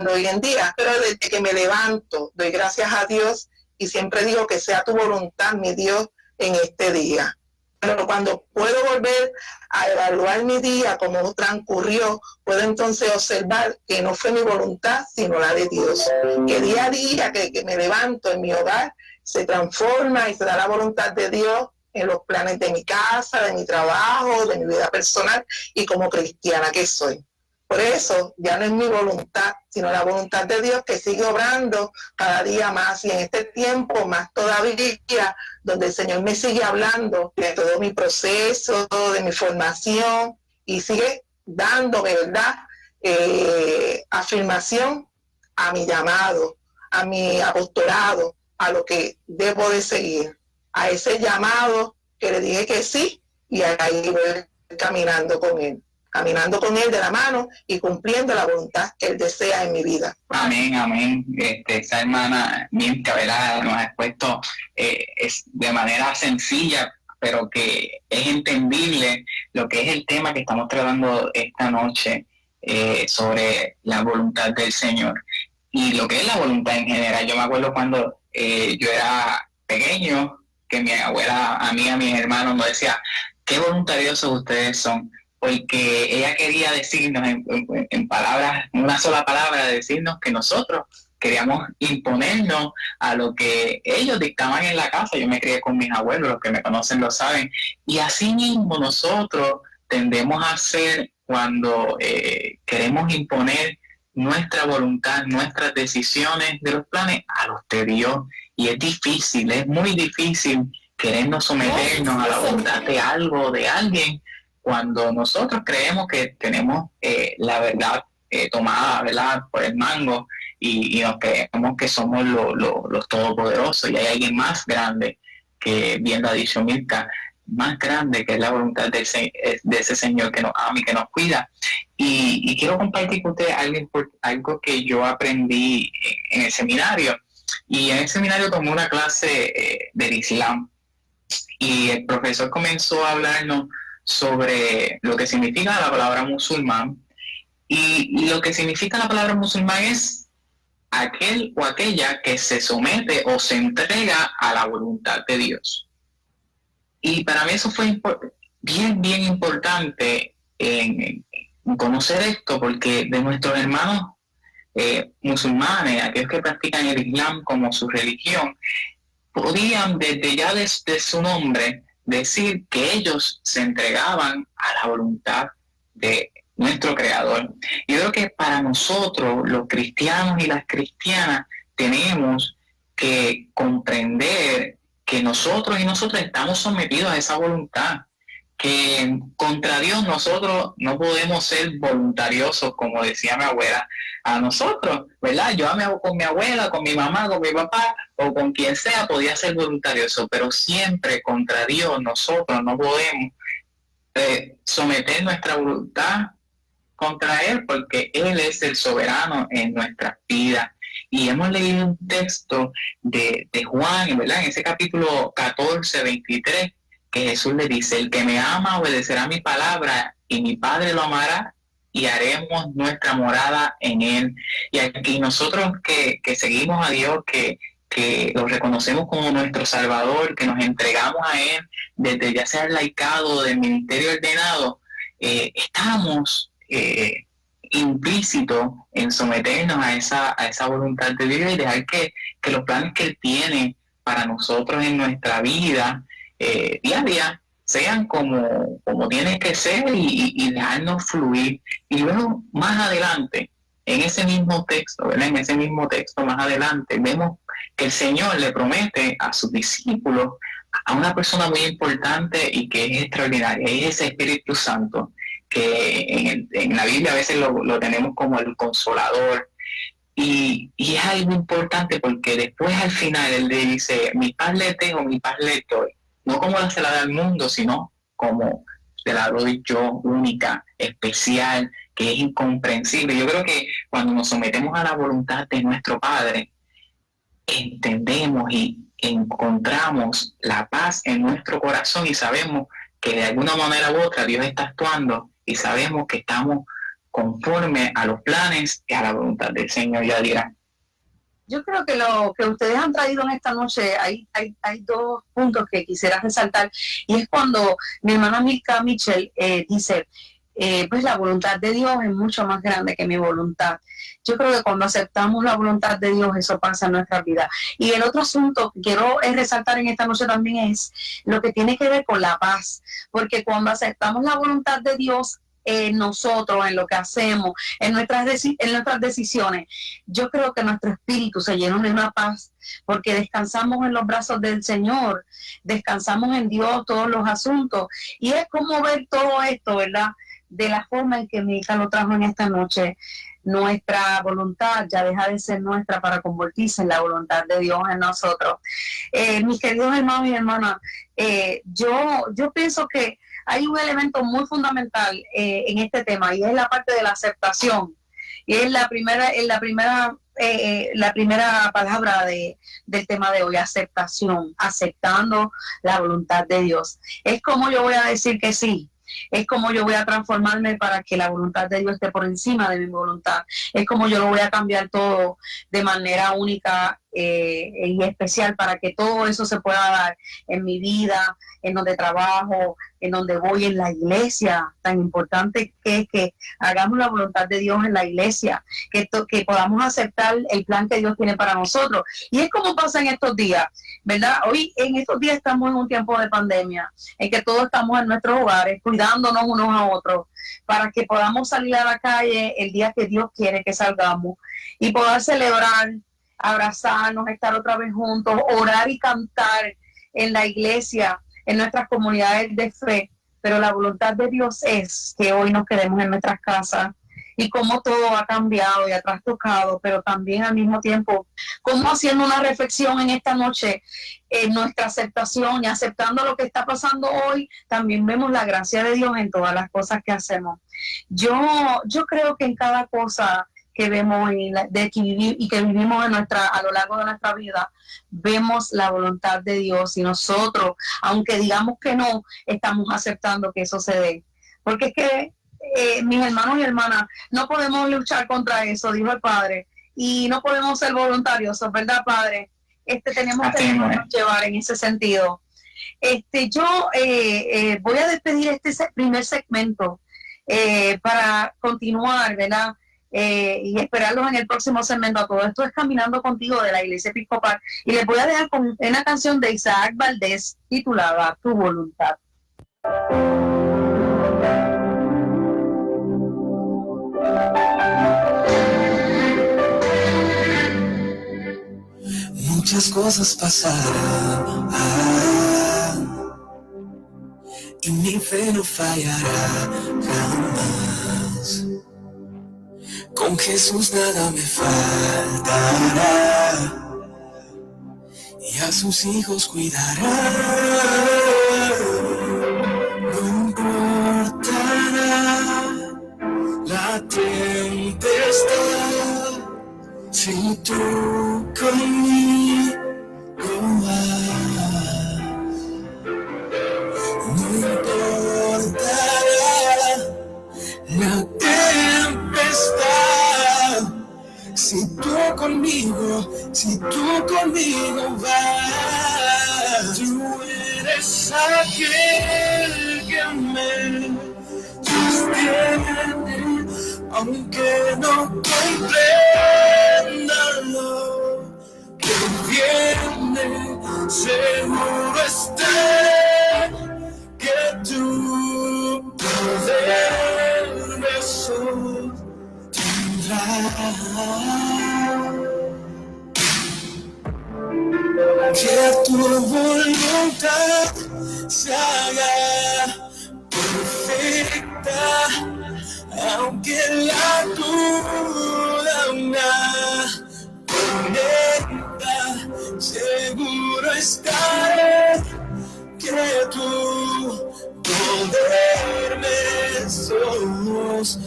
hoy en día, pero desde que me levanto, doy gracias a Dios y siempre digo que sea tu voluntad, mi Dios, en este día. Pero cuando puedo volver a evaluar mi día, cómo transcurrió, puedo entonces observar que no fue mi voluntad, sino la de Dios. Que día a día que me levanto en mi hogar, se transforma y se da la voluntad de Dios en los planes de mi casa, de mi trabajo, de mi vida personal y como cristiana que soy. Por eso ya no es mi voluntad, sino la voluntad de Dios que sigue obrando cada día más y en este tiempo más todavía, donde el Señor me sigue hablando de todo mi proceso, de mi formación y sigue dándome, ¿verdad? Afirmación a mi llamado, a mi apostolado, a lo que debo de seguir, a ese llamado que le dije que sí y ahí voy caminando con Él de la mano y cumpliendo la voluntad que Él desea en mi vida. Amén, amén. Esta hermana Mirka, ¿verdad?, nos ha expuesto es de manera sencilla, pero que es entendible lo que es el tema que estamos tratando esta noche sobre la voluntad del Señor y lo que es la voluntad en general. Yo me acuerdo cuando yo era pequeño, que mi abuela, a mí, a mis hermanos, nos decía, qué voluntariosos ustedes son, porque ella quería decirnos en palabras, una sola palabra, decirnos que nosotros queríamos imponernos a lo que ellos dictaban en la casa. Yo me crié con mis abuelos, los que me conocen lo saben, y así mismo nosotros tendemos a hacer cuando queremos imponer nuestra voluntad, nuestras decisiones de los planes a los de Dios, y es difícil, es muy difícil querernos someternos a la voluntad de algo o de alguien, cuando nosotros creemos que tenemos la verdad tomada, ¿verdad?, por el mango y nos creemos que somos los todopoderosos y hay alguien más grande, que bien lo ha dicho Mirka, más grande, que es la voluntad de ese Señor que nos ama y que nos cuida. Y quiero compartir con ustedes algo que yo aprendí en el seminario. Y en el seminario tomé una clase del Islam y el profesor comenzó a hablarnos sobre lo que significa la palabra musulmán, y lo que significa la palabra musulmán es aquel o aquella que se somete o se entrega a la voluntad de Dios. Y para mí eso fue bien importante en conocer esto, porque de nuestros hermanos musulmanes, aquellos que practican el Islam como su religión, podían desde ya desde su nombre decir que ellos se entregaban a la voluntad de nuestro Creador. Yo creo que para nosotros, los cristianos y las cristianas, tenemos que comprender que nosotros y nosotras estamos sometidos a esa voluntad, que contra Dios nosotros no podemos ser voluntariosos, como decía mi abuela, a nosotros, ¿verdad? Yo con mi abuela, con mi mamá, con mi papá o con quien sea podía ser voluntarioso, pero siempre contra Dios nosotros no podemos someter nuestra voluntad contra Él, porque Él es el soberano en nuestras vidas. Y hemos leído un texto de Juan, ¿verdad?, en ese capítulo 14, 23, que Jesús le dice, el que me ama obedecerá mi palabra y mi Padre lo amará y haremos nuestra morada en Él. Y aquí nosotros que seguimos a Dios, que lo reconocemos como nuestro Salvador, que nos entregamos a Él desde ya sea el laicado del ministerio ordenado, estamos implícitos en someternos a esa voluntad de Dios y dejar que los planes que Él tiene para nosotros en nuestra vida diaria sean como tienen que ser y dejarnos fluir. Y luego más adelante, en ese mismo texto, ¿verdad?, en ese mismo texto más adelante, vemos que el Señor le promete a sus discípulos a una persona muy importante y que es extraordinaria, y es ese Espíritu Santo, que en la Biblia a veces lo tenemos como el Consolador. Y es algo importante porque después al final Él le dice, mi paz le tengo, mi paz le doy. No como se la da al mundo, sino como se la doy yo, única, especial, que es incomprensible. Yo creo que cuando nos sometemos a la voluntad de nuestro Padre, entendemos y encontramos la paz en nuestro corazón y sabemos que de alguna manera u otra Dios está actuando y sabemos que estamos conforme a los planes y a la voluntad del Señor. Yadira. Yo creo que lo que ustedes han traído en esta noche, hay dos puntos que quisiera resaltar, y es cuando mi hermana Milka Mitchell dice, pues la voluntad de Dios es mucho más grande que mi voluntad. Yo creo que cuando aceptamos la voluntad de Dios, eso pasa en nuestra vida. Y el otro asunto que quiero resaltar en esta noche también es lo que tiene que ver con la paz, porque cuando aceptamos la voluntad de Dios, nosotros, en lo que hacemos, en nuestras decisiones, yo creo que nuestro espíritu se llena de una paz, porque descansamos en los brazos del Señor, descansamos en Dios todos los asuntos, y es como ver todo esto, ¿verdad?, de la forma en que Milka lo trajo en esta noche. Nuestra voluntad ya deja de ser nuestra para convertirse en la voluntad de Dios en nosotros. Mis queridos hermanos y hermanas, yo pienso que hay un elemento muy fundamental en este tema, y es la parte de la aceptación. Y es la primera palabra del tema de hoy, aceptación, aceptando la voluntad de Dios. Es como yo voy a decir que sí. Es como yo voy a transformarme para que la voluntad de Dios esté por encima de mi voluntad. Es como yo lo voy a cambiar todo de manera única y especial para que todo eso se pueda dar en mi vida, en donde trabajo, en donde voy, en la iglesia. Tan importante que es que hagamos la voluntad de Dios en la iglesia, que podamos aceptar el plan que Dios tiene para nosotros. Y es como pasa en estos días, ¿verdad? Hoy, en estos días, estamos en un tiempo de pandemia, en que todos estamos en nuestros hogares, cuidándonos unos a otros, para que podamos salir a la calle el día que Dios quiere que salgamos y poder celebrar, abrazarnos, estar otra vez juntos, orar y cantar en la iglesia, en nuestras comunidades de fe. Pero la voluntad de Dios es que hoy nos quedemos en nuestras casas, y cómo todo ha cambiado y ha trastocado, pero también al mismo tiempo, cómo haciendo una reflexión en esta noche, en nuestra aceptación y aceptando lo que está pasando hoy, también vemos la gracia de Dios en todas las cosas que hacemos. Yo creo que en cada cosa que vemos y que vivimos a lo largo de nuestra vida, vemos la voluntad de Dios, y nosotros, aunque digamos que no, estamos aceptando que eso se dé. Porque es que, mis hermanos y hermanas, no podemos luchar contra eso, dijo el Padre, y no podemos ser voluntarios, ¿verdad, Padre? Tenemos que llevar en ese sentido. Yo voy a despedir este primer segmento para continuar, ¿verdad? Y esperarlos en el próximo segmento. Todo esto es Caminando Contigo, de la Iglesia Episcopal, y les voy a dejar con una canción de Isaac Valdés titulada Tu Voluntad. Muchas cosas pasarán, y mi fe no fallará jamás. Con Jesús nada me faltará, y a sus hijos cuidará. No importará la tempestad, si tú conmigo vas. No importará la tempestad, si tú conmigo vas. Tú eres aquel que me sostiene, aunque no comprenda lo que viene. Seguro está que tu poder me sostendrá. Que tu voluntad se haga perfecta, aunque la duda me atormenta. Seguro estaré que tu poder me sostendrá.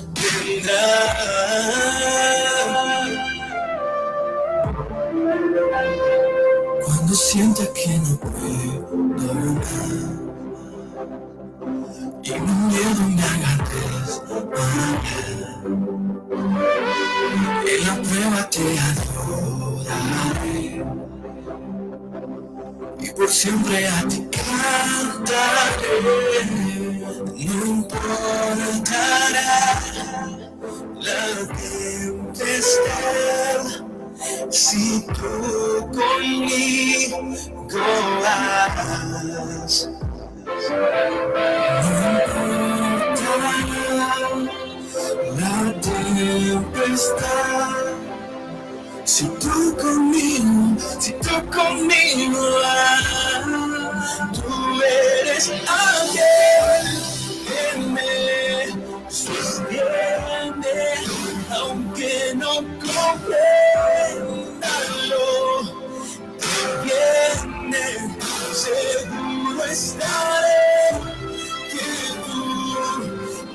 Cuando sienta que no puedo más y mi miedo me haga desmayar, te adoraré y por siempre a ti cantaré. No importará la tempestad, si tú conmigo vas. No importará la tempestad, si tú conmigo vas. Tú eres aquel que me sostiene, aunque no comprenda lo que viene, seguro estaré que tu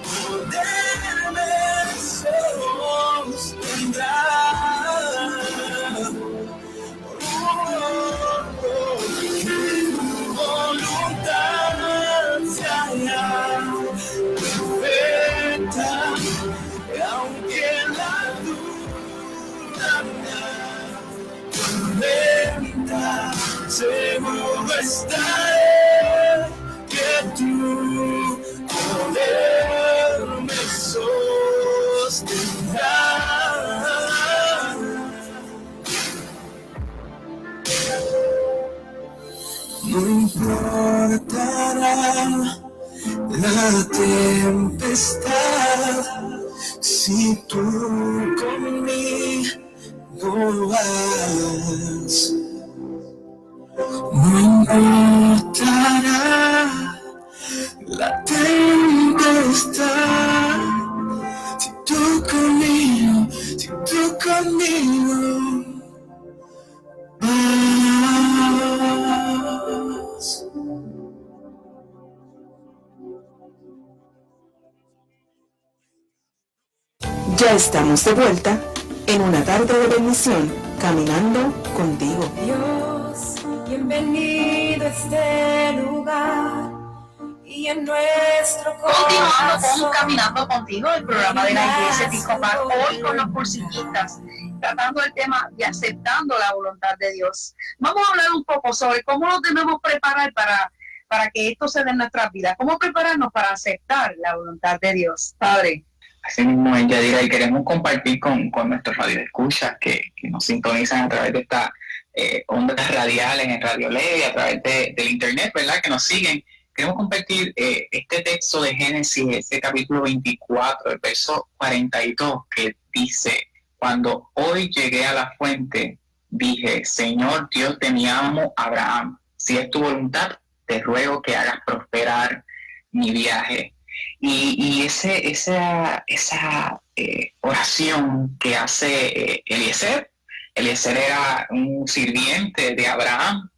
poder me sostendrá. Que tu voluntad se haga perfecta, aunque la duda me atormenta, seguro estaré que tu poder me sostendrá. No importará la tempestad, si tú conmigo vas. No importará la tempestad, si tú conmigo vas. Ya estamos de vuelta en una tarde de bendición, caminando contigo. Dios, bienvenido a este lugar y en nuestro Continuando corazón. con Caminando Contigo, el programa de la Iglesia Episcopal, hoy con los cursillistas, tratando el tema de aceptando la voluntad de Dios. Vamos a hablar un poco sobre cómo nos debemos preparar para que esto se dé en nuestras vidas. ¿Cómo prepararnos para aceptar la voluntad de Dios? Padre. Así mismo, Yadira, y queremos compartir con nuestros radioescuchas que nos sintonizan a través de estas ondas radiales en Radio Ley, a través del internet, ¿verdad? Que nos siguen. Queremos compartir este texto de Génesis, ese capítulo 24, el verso 42, que dice: cuando hoy llegué a la fuente, dije, Señor Dios de mi amo Abraham, si es tu voluntad, te ruego que hagas prosperar mi viaje. Y esa oración que hace Eliezer era un sirviente de Abraham,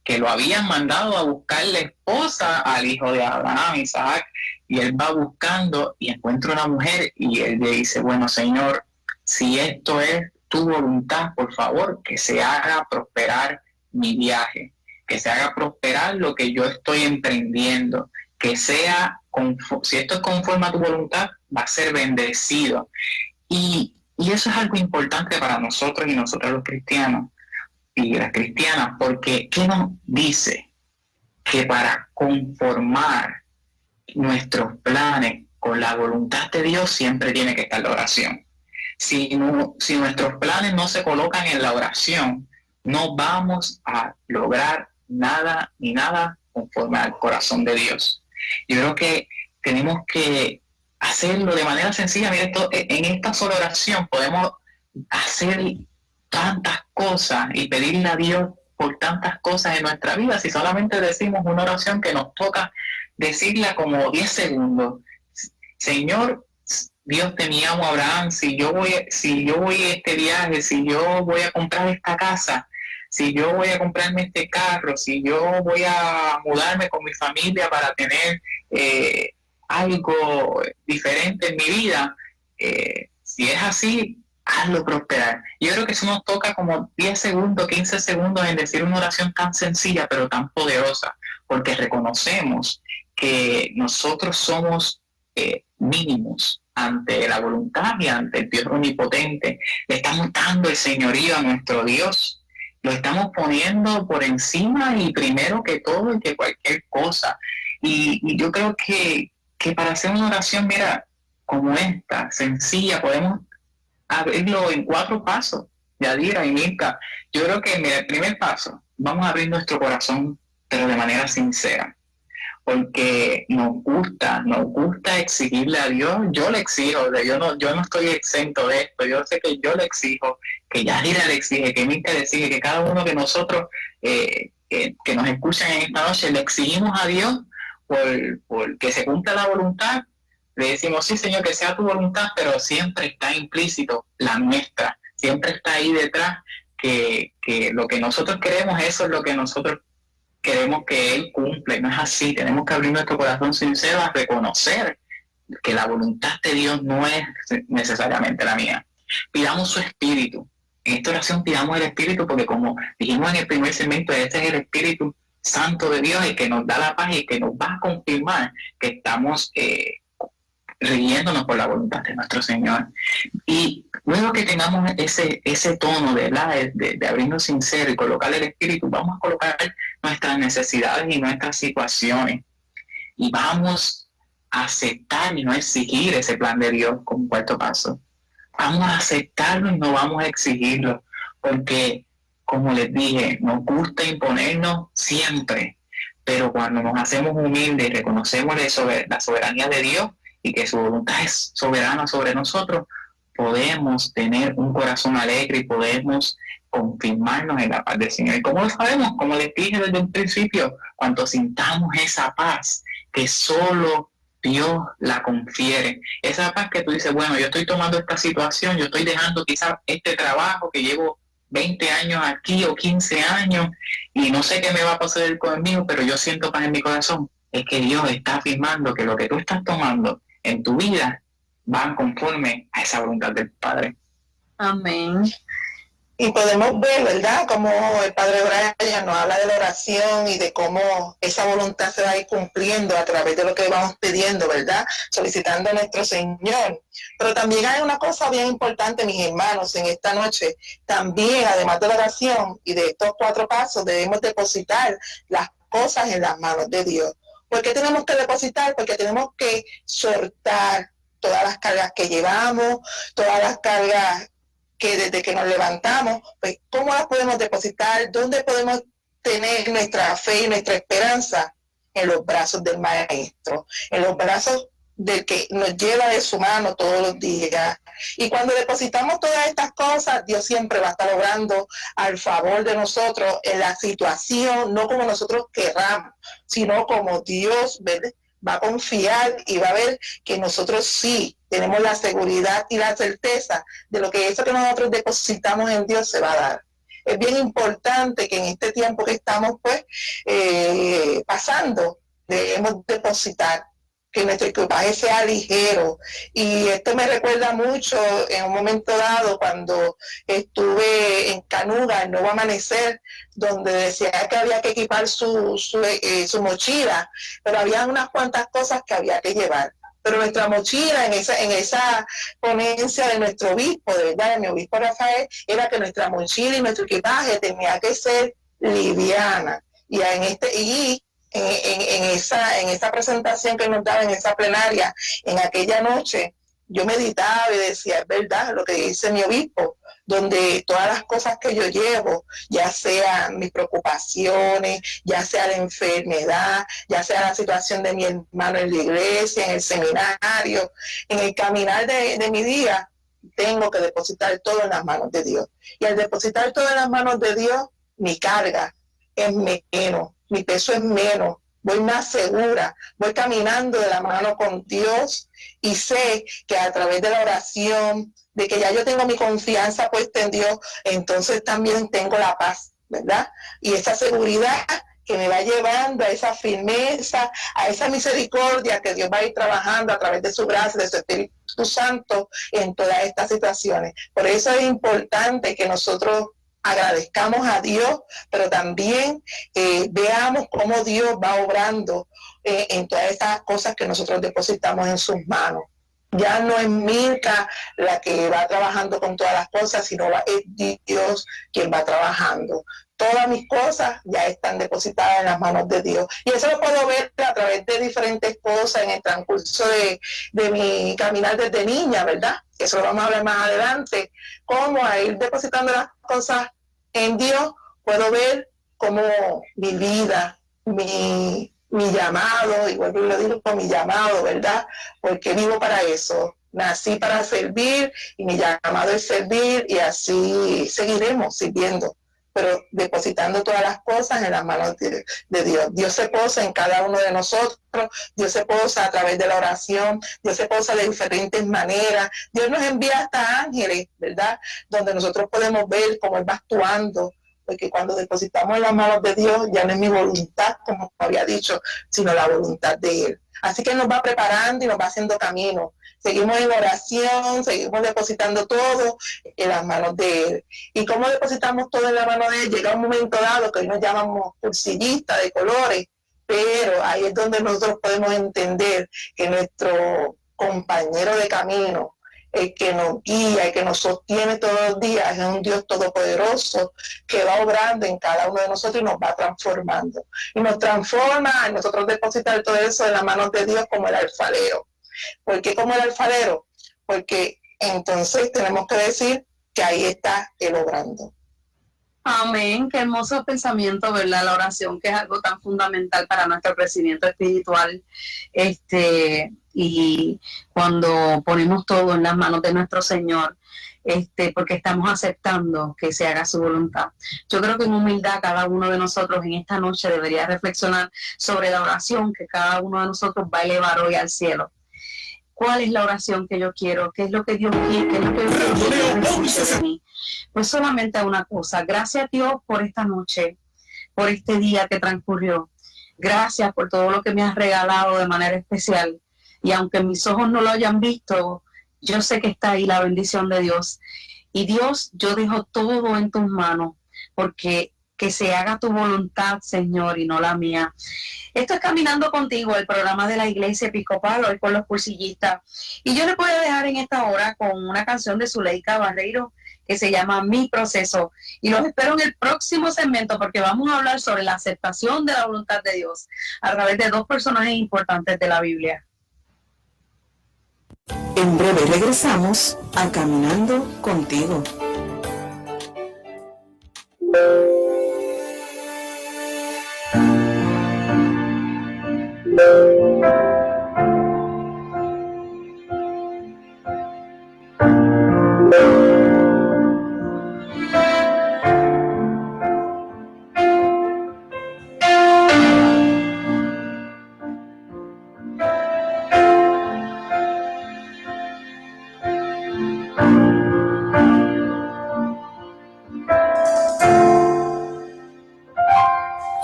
que lo habían mandado a buscarle esposa al hijo de Abraham, Isaac, y él va buscando y encuentra una mujer y él le dice, bueno, Señor, si esto es tu voluntad, por favor, que se haga prosperar mi viaje, que se haga prosperar lo que yo estoy emprendiendo, que sea, si esto es conforme a tu voluntad, va a ser bendecido. Y eso es algo importante para nosotros y nosotros los cristianos y las cristianas, porque ¿qué nos dice? Que para conformar nuestros planes con la voluntad de Dios siempre tiene que estar la oración. Si nuestros planes no se colocan en la oración, no vamos a lograr nada ni nada conforme al corazón de Dios. Yo creo que tenemos que hacerlo de manera sencilla. Mira, en esta sola oración podemos hacer tantas cosas y pedirle a Dios por tantas cosas en nuestra vida si solamente decimos una oración que nos toca decirla como 10 segundos. Señor Dios de mi amo Abraham, si yo voy a este viaje, si yo voy a comprar esta casa, si yo voy a comprarme este carro, si yo voy a mudarme con mi familia para tener algo diferente en mi vida, si es así, hazlo prosperar. Yo creo que eso nos toca como 10 segundos, 15 segundos en decir una oración tan sencilla pero tan poderosa, porque reconocemos que nosotros somos mínimos ante la voluntad y ante el Dios omnipotente. Le estamos dando el señorío a nuestro Dios. Lo estamos poniendo por encima y primero que todo y que cualquier cosa. Y yo creo que para hacer una oración, mira, como esta, sencilla, podemos abrirlo en 4 pasos. Yadira y Mirka, yo creo que mira, el primer paso, vamos a abrir nuestro corazón, pero de manera sincera, porque nos gusta exigirle a Dios. Yo le exijo, yo no estoy exento de esto, yo sé que yo le exijo, que Yadira le exige, que Mirka le exige, que cada uno de nosotros que nos escuchan en esta noche, le exigimos a Dios por que se cumpla la voluntad. Le decimos, sí, Señor, que sea tu voluntad, pero siempre está implícito la nuestra, siempre está ahí detrás que lo que nosotros queremos, eso es lo que nosotros queremos que Él cumple. No es así, tenemos que abrir nuestro corazón sincero a reconocer que la voluntad de Dios no es necesariamente la mía. Pidamos su Espíritu. En esta oración pidamos el Espíritu, porque como dijimos en el primer segmento, este es el Espíritu Santo de Dios, el que nos da la paz y que nos va a confirmar que estamos rigiéndonos por la voluntad de nuestro Señor. Y luego que tengamos ese tono de abrirnos sincero y colocar el Espíritu, vamos a colocar nuestras necesidades y nuestras situaciones. Y vamos a aceptar y no exigir ese plan de Dios como 4º paso. Vamos a aceptarlo y no vamos a exigirlo, porque, como les dije, nos gusta imponernos siempre, pero cuando nos hacemos humildes y reconocemos la soberanía de Dios y que su voluntad es soberana sobre nosotros, podemos tener un corazón alegre y podemos confirmarnos en la paz del Señor. ¿Y cómo lo sabemos? Como les dije desde un principio, cuando sintamos esa paz que solo Dios la confiere, esa paz que tú dices, bueno, yo estoy tomando esta situación, yo estoy dejando quizás este trabajo que llevo 20 años aquí o 15 años y no sé qué me va a pasar conmigo, pero yo siento paz en mi corazón. Es que Dios está afirmando que lo que tú estás tomando en tu vida van conforme a esa voluntad del Padre. Amén. Y podemos ver, ¿verdad?, como el Padre Brian nos habla de la oración y de cómo esa voluntad se va a ir cumpliendo a través de lo que vamos pidiendo, ¿verdad?, solicitando a nuestro Señor. Pero también hay una cosa bien importante, mis hermanos, en esta noche. También, además de la oración y de estos 4 pasos, debemos depositar las cosas en las manos de Dios. ¿Por qué tenemos que depositar? Porque tenemos que soltar todas las cargas que llevamos, todas las cargas que desde que nos levantamos, pues ¿cómo las podemos depositar? ¿Dónde podemos tener nuestra fe y nuestra esperanza? En los brazos del Maestro, en los brazos del que nos lleva de su mano todos los días. Y cuando depositamos todas estas cosas, Dios siempre va a estar obrando al favor de nosotros en la situación, no como nosotros querramos, sino como Dios, ¿verdad?, va a confiar y va a ver que nosotros sí tenemos la seguridad y la certeza de lo que eso que nosotros depositamos en Dios se va a dar. Es bien importante que en este tiempo que estamos pasando, debemos depositar, que nuestro equipaje sea ligero. Y esto me recuerda mucho en un momento dado cuando estuve en Canuga, el Nuevo Amanecer, donde decía que había que equipar su mochila, pero había unas cuantas cosas que había que llevar. Pero nuestra mochila en esa ponencia de nuestro obispo, de verdad, de mi obispo Rafael, era que nuestra mochila y nuestro equipaje tenía que ser liviana. Y en esa presentación que nos daba en esa plenaria, en aquella noche, yo meditaba y decía, es verdad lo que dice mi obispo, donde todas las cosas que yo llevo, ya sean mis preocupaciones, ya sea la enfermedad, ya sea la situación de mi hermano en la iglesia, en el seminario, en el caminar de mi día, tengo que depositar todo en las manos de Dios. Y al depositar todo en las manos de Dios, mi carga es menos, mi peso es menos, voy más segura, voy caminando de la mano con Dios y sé que a través de la oración, de que ya yo tengo mi confianza puesta en Dios, entonces también tengo la paz, ¿verdad? Y esa seguridad que me va llevando a esa firmeza, a esa misericordia que Dios va a ir trabajando a través de su gracia, de su Espíritu Santo en todas estas situaciones. Por eso es importante que nosotros agradezcamos a Dios, pero también veamos cómo Dios va obrando en todas estas cosas que nosotros depositamos en sus manos. Ya no es Milka la que va trabajando con todas las cosas, sino es Dios quien va trabajando. Todas mis cosas ya están depositadas en las manos de Dios. Y eso lo puedo ver a través de diferentes cosas en el transcurso de mi caminar desde niña, ¿verdad? Eso lo vamos a hablar más adelante. Cómo a ir depositando las cosas en Dios, puedo ver cómo mi vida, mi llamado, y vuelvo y lo digo con mi llamado, ¿verdad? Porque vivo para eso. Nací para servir y mi llamado es servir y así seguiremos sirviendo, pero depositando todas las cosas en las manos de Dios. Dios se posa en cada uno de nosotros, Dios se posa a través de la oración, Dios se posa de diferentes maneras. Dios nos envía hasta ángeles, ¿verdad? Donde nosotros podemos ver cómo Él va actuando, porque cuando depositamos en las manos de Dios ya no es mi voluntad, como había dicho, sino la voluntad de Él. Así que nos va preparando y nos va haciendo camino. Seguimos en oración, seguimos depositando todo en las manos de Él. Y como depositamos todo en la mano de Él, llega un momento dado que hoy nos llamamos pulsillistas de colores, pero ahí es donde nosotros podemos entender que nuestro compañero de camino, el que nos guía, el que nos sostiene todos los días, es un Dios todopoderoso que va obrando en cada uno de nosotros y nos va transformando. Y nos transforma, y nosotros depositar todo eso en las manos de Dios como el alfarero. ¿Por qué como el alfarero? Porque entonces tenemos que decir que ahí está Él obrando. Amén, qué hermoso pensamiento, ¿verdad? La oración, que es algo tan fundamental para nuestro crecimiento espiritual. Y cuando ponemos todo en las manos de nuestro Señor, porque estamos aceptando que se haga su voluntad. Yo creo que en humildad cada uno de nosotros en esta noche debería reflexionar sobre la oración que cada uno de nosotros va a elevar hoy al cielo. ¿Cuál es la oración que yo quiero? ¿Qué es lo que Dios quiere? ¿Qué es lo que Dios quiere de mí? Pues solamente una cosa. Gracias a Dios por esta noche, por este día que transcurrió. Gracias por todo lo que me has regalado de manera especial. Y aunque mis ojos no lo hayan visto, yo sé que está ahí la bendición de Dios. Y Dios, yo dejo todo en tus manos, porque que se haga tu voluntad, Señor, y no la mía. Esto es Caminando Contigo, el programa de la Iglesia Episcopal, hoy con los cursillistas. Y yo les voy a dejar en esta hora con una canción de Zuleika Barreiro que se llama Mi Proceso. Y los espero en el próximo segmento, porque vamos a hablar sobre la aceptación de la voluntad de Dios a través de dos personajes importantes de la Biblia. En breve regresamos a Caminando Contigo.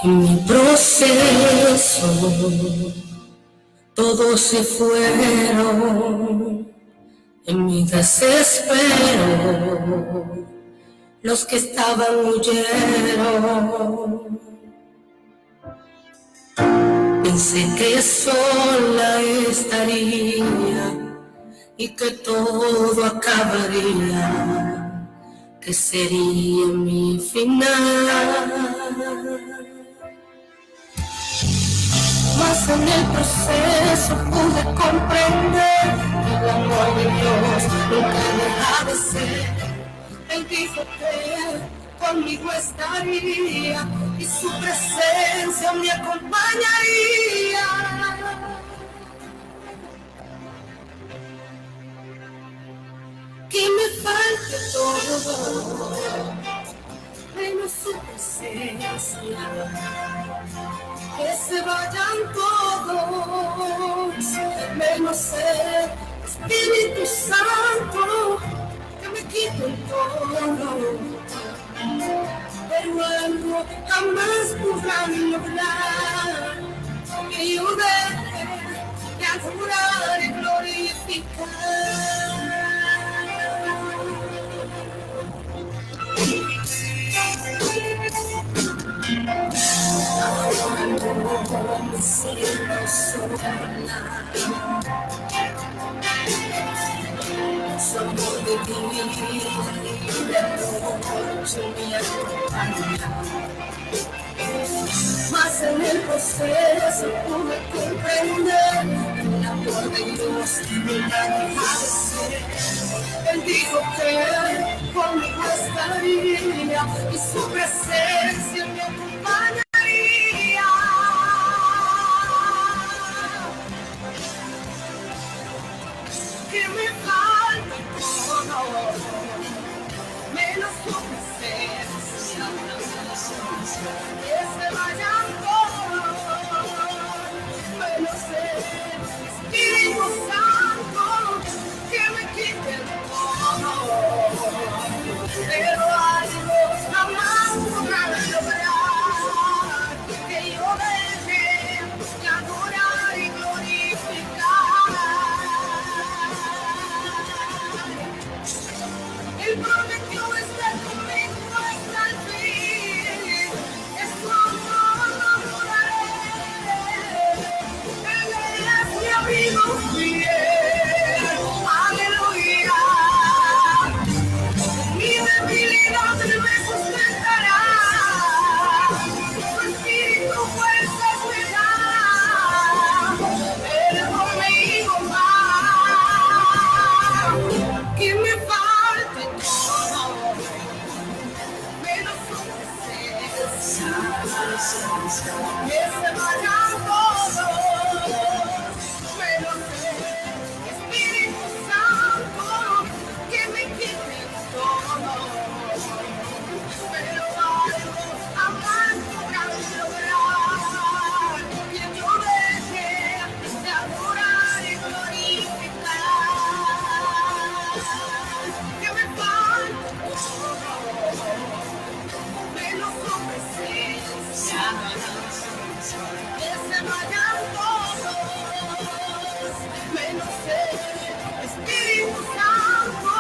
En mi proceso todos se fueron, en mi desespero los que estaban huyeron. Pensé que sola estaría y que todo acabaría, que sería mi final. Mas en el proceso pude comprender que el amor de Dios nunca deja de ser. Él dijo que conmigo estaría y su presencia me acompañaría. Que me falte todo, menos su presencia. Que se vayan todos, menos el Espíritu Santo, que me quito el todo. Pero algo jamás podrán lograr, que yo deje de adorar y glorificar. amor de ti, de noche me acompaña. Mas en el proceso pude comprender el amor de Dios me va a dejar de ser. Él dijo que conmigo estaría y su presencia me acompañaría. Que me falte todo, menos tu presencia, que se vayan todos, menos el Espíritu Santo, que me quite todo, pero algo jamás podrá lograr, que yo deje de adorar y glorificar. Él prometió estar conmigo hasta el fin. Es su amor, no mudaré. Él es mi amigo fiel. Aleluya. Mi debilidad Él me sustentará. Su espíritu fuerzas me da. Él conmigo va. Que me falte todo, menos su presencia, que se vayan todos, menos el Espíritu Santo, que me quite todo, pero algo jamás podrá lograr, que yo deje de adorar y glorificar. Que me falte todo, menos tu presencia, que se vayan todos, menos el Espíritu Santo,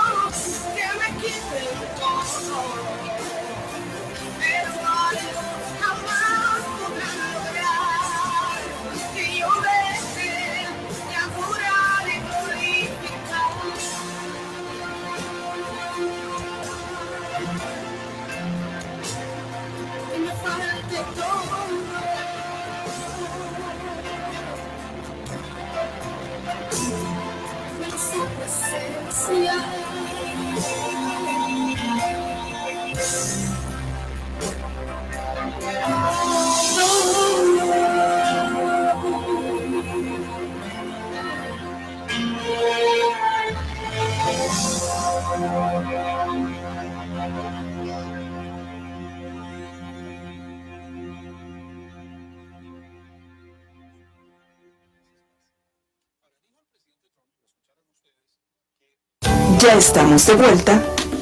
que me quite todo, pero algo jamás podrá lograr, que yo deje de adorar y glorificar. Que me falte todo, menos su presencia. Ya estamos de vuelta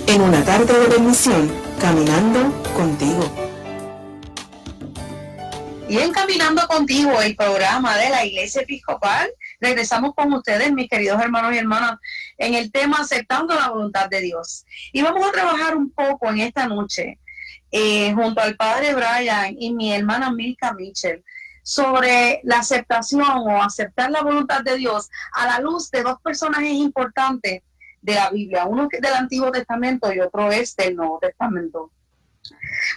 en una tarde de bendición, caminando contigo. Y en Caminando Contigo, el programa de la Iglesia Episcopal, regresamos con ustedes, mis queridos hermanos y hermanas, en el tema Aceptando la Voluntad de Dios. Y vamos a trabajar un poco en esta noche, junto al Padre Brian y mi hermana Milka Mitchell, sobre la aceptación o aceptar la voluntad de Dios a la luz de dos personajes importantes de la Biblia, uno que es del Antiguo Testamento y otro es del Nuevo Testamento.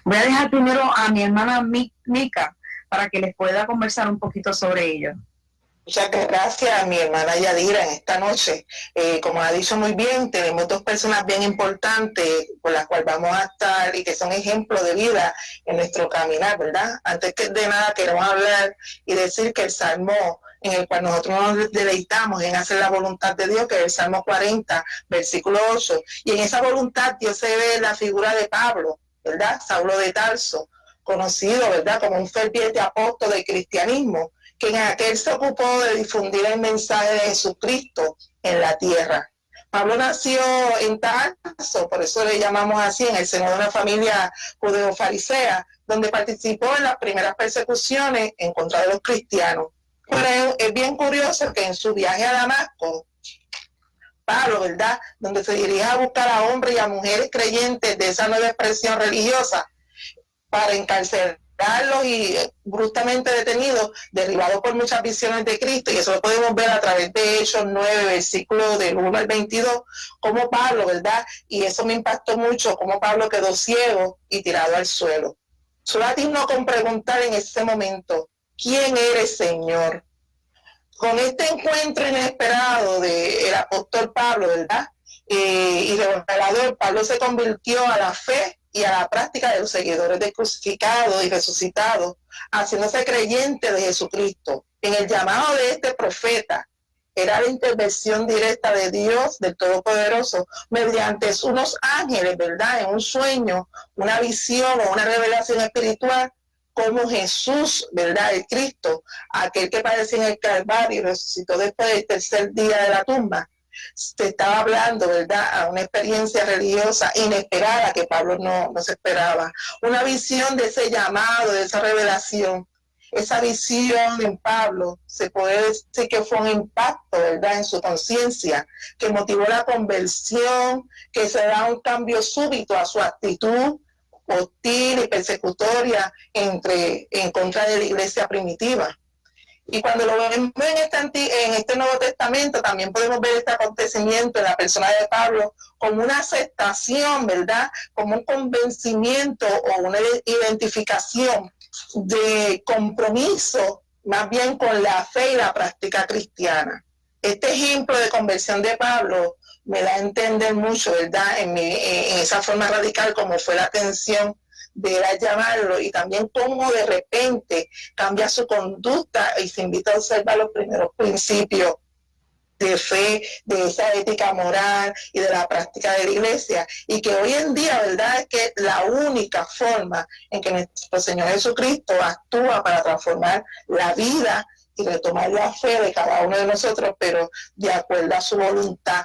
Voy a dejar primero a mi hermana Milka para que les pueda conversar un poquito sobre ello. Muchas gracias a mi hermana Yadira en esta noche. Como ha dicho muy bien, tenemos dos personas bien importantes por las cuales vamos a estar y que son ejemplos de vida en nuestro caminar, ¿verdad? Antes de nada queremos hablar y decir que el Salmo en el cual nosotros nos deleitamos en hacer la voluntad de Dios, que es el Salmo 40, versículo 8, y en esa voluntad Dios se ve la figura de Pablo, ¿verdad? Saulo de Tarso, conocido, ¿verdad?, como un ferviente apóstol del cristianismo, que en aquel se ocupó de difundir el mensaje de Jesucristo en la tierra. Pablo nació en Tarso, por eso le llamamos así, en el seno de una familia judeo-farisea, donde participó en las primeras persecuciones en contra de los cristianos. Pero es bien curioso que en su viaje a Damasco, Pablo, ¿verdad?, donde se dirige a buscar a hombres y a mujeres creyentes de esa nueva expresión religiosa para encarcelarlos y bruscamente detenidos, derribados por muchas visiones de Cristo, y eso lo podemos ver a través de Hechos 9, versículos del 1 al 22, como Pablo, ¿verdad? Y eso me impactó mucho, como Pablo quedó ciego y tirado al suelo. Solo atinó con preguntar en ese momento, ¿quién eres, Señor? Con este encuentro inesperado del apóstol Pablo, ¿verdad? Y revelador, Pablo se convirtió a la fe y a la práctica de los seguidores del crucificado y resucitado, haciéndose creyente de Jesucristo. En el llamado de este profeta era la intervención directa de Dios, del Todopoderoso, mediante unos ángeles, ¿verdad? En un sueño, una visión o una revelación espiritual, como Jesús, ¿verdad? El Cristo, aquel que padeció en el Calvario y resucitó después del tercer día de la tumba. Se estaba hablando, ¿verdad?, a una experiencia religiosa inesperada que Pablo no se esperaba. Una visión de ese llamado, de esa revelación. Esa visión en Pablo se puede decir que fue un impacto, ¿verdad?, en su conciencia, que motivó la conversión, que se da un cambio súbito a su actitud hostil y persecutoria en contra de la iglesia primitiva. Y cuando lo vemos en este Nuevo Testamento, también podemos ver este acontecimiento en la persona de Pablo como una aceptación, ¿verdad? Como un convencimiento o una identificación de compromiso, más bien con la fe y la práctica cristiana. Este ejemplo de conversión de Pablo me da a entender mucho, ¿verdad? En esa forma radical como fue la atención de él a llamarlo, y también cómo de repente cambia su conducta y se invita a observar los primeros principios de fe, de esa ética moral y de la práctica de la iglesia, y que hoy en día, ¿verdad?, es que la única forma en que nuestro Señor Jesucristo actúa para transformar la vida y retomar la fe de cada uno de nosotros, pero de acuerdo a su voluntad.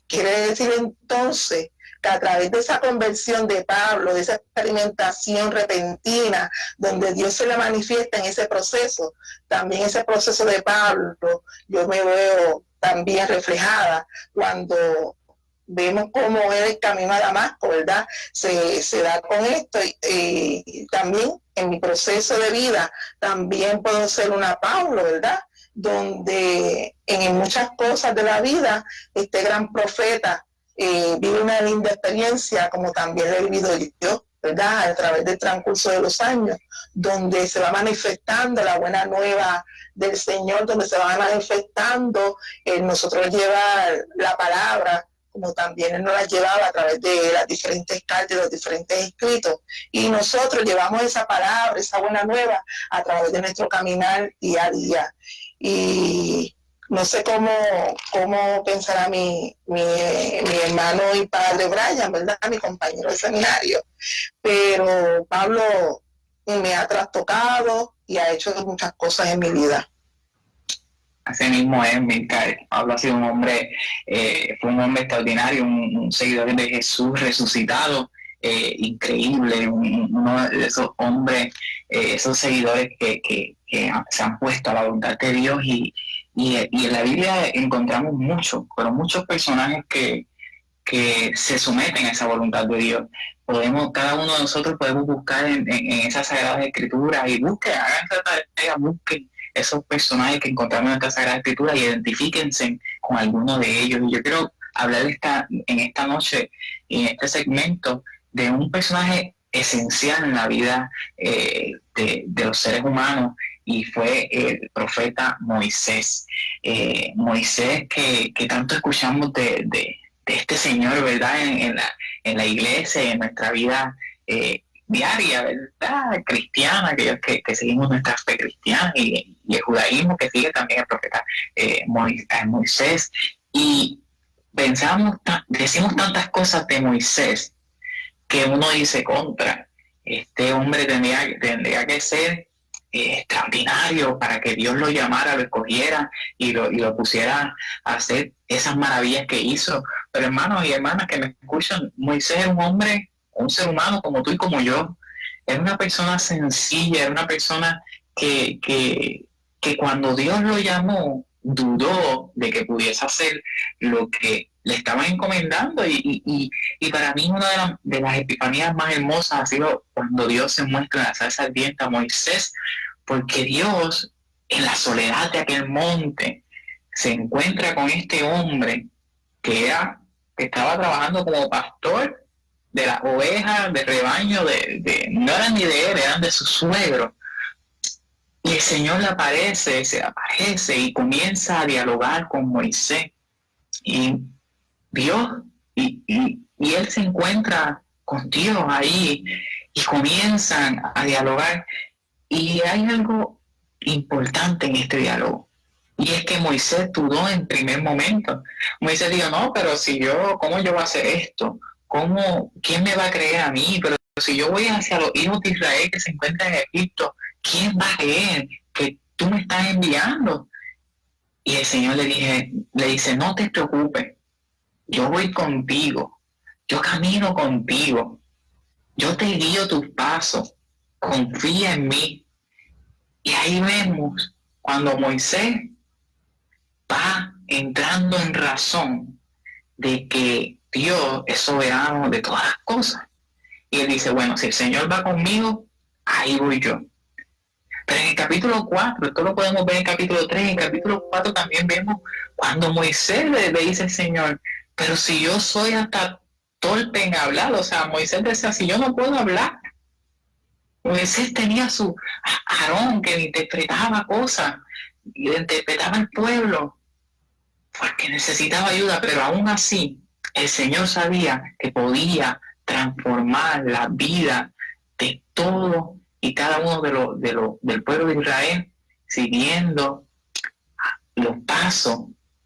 Quiere decir entonces que a través de esa conversión de Pablo, de esa experimentación repentina, donde Dios se le manifiesta en ese proceso, también ese proceso de Pablo, yo me veo también reflejada cuando vemos cómo el camino a Damasco, ¿verdad?, se da con esto, y también en mi proceso de vida, también puedo ser una Pablo, ¿verdad?, donde en muchas cosas de la vida, este gran profeta vive una linda experiencia, como también lo he vivido yo, ¿verdad?, a través del transcurso de los años, donde se va manifestando la buena nueva del Señor, donde se va manifestando nosotros llevar la palabra, como también Él nos la llevaba a través de las diferentes cartas, los diferentes escritos, y nosotros llevamos esa palabra, esa buena nueva, a través de nuestro caminar día a día. Y no sé cómo pensará mi hermano y padre Brian, ¿verdad?, mi compañero de seminario, pero Pablo me ha trastocado y ha hecho muchas cosas en mi vida. Así mismo es, Milka. Pablo ha sido un hombre, fue un hombre extraordinario, un seguidor de Jesús resucitado, increíble, uno de esos hombres, esos seguidores que se han puesto a la voluntad de Dios, y en la Biblia encontramos muchos personajes que se someten a esa voluntad de Dios. Cada uno de nosotros podemos buscar en esas sagradas escrituras, y hagan esa tarea, busquen esos personajes que encontramos en esta sagrada escritura y identifíquense con alguno de ellos. Y yo quiero hablar en esta noche, en este segmento, de un personaje esencial en la vida de los seres humanos, y fue el profeta Moisés. Moisés que tanto escuchamos de este Señor, ¿verdad?, en la iglesia y en nuestra vida diaria, ¿verdad?, cristiana, que seguimos nuestra fe cristiana, y el judaísmo que sigue también el profeta Moisés. Y decimos tantas cosas de Moisés que uno dice contra, este hombre tendría que ser extraordinario para que Dios lo llamara, lo escogiera y lo pusiera a hacer esas maravillas que hizo. Pero hermanos y hermanas que me escuchan, Moisés es un ser humano como tú y como yo. Era una persona sencilla, era una persona que cuando Dios lo llamó, dudó de que pudiese hacer lo que le estaban encomendando y para mí una de las epifanías más hermosas ha sido cuando Dios se muestra en la salsa ardiente a Moisés, porque Dios en la soledad de aquel monte se encuentra con este hombre que estaba trabajando como pastor de las ovejas, de rebaño, no eran ni de él, eran de su suegro. Y el Señor se aparece y comienza a dialogar con Moisés. Y Dios, y él se encuentra con Dios ahí y comienzan a dialogar. Y hay algo importante en este diálogo. Y es que Moisés dudó en primer momento. Moisés dijo, no, pero ¿cómo yo voy a hacer esto? ¿Quién me va a creer a mí? Pero si yo voy hacia los hijos de Israel que se encuentran en Egipto, ¿quién va a creer que tú me estás enviando? Y el Señor le dice, no te preocupes, yo voy contigo, yo camino contigo, yo te guío tus pasos, confía en mí. Y ahí vemos cuando Moisés va entrando en razón de que Dios es soberano de todas las cosas. Y él dice, bueno, si el Señor va conmigo, ahí voy yo. Pero en el capítulo 4, esto lo podemos ver en el capítulo 3, en el capítulo 4 también vemos cuando Moisés le dice al Señor, pero si yo soy hasta torpe en hablar, o sea, Moisés decía, si yo no puedo hablar. Moisés tenía su Aarón que interpretaba cosas, y interpretaba el pueblo, porque necesitaba ayuda, pero aún así el Señor sabía que podía transformar la vida de todo y cada uno del pueblo de Israel, siguiendo los pasos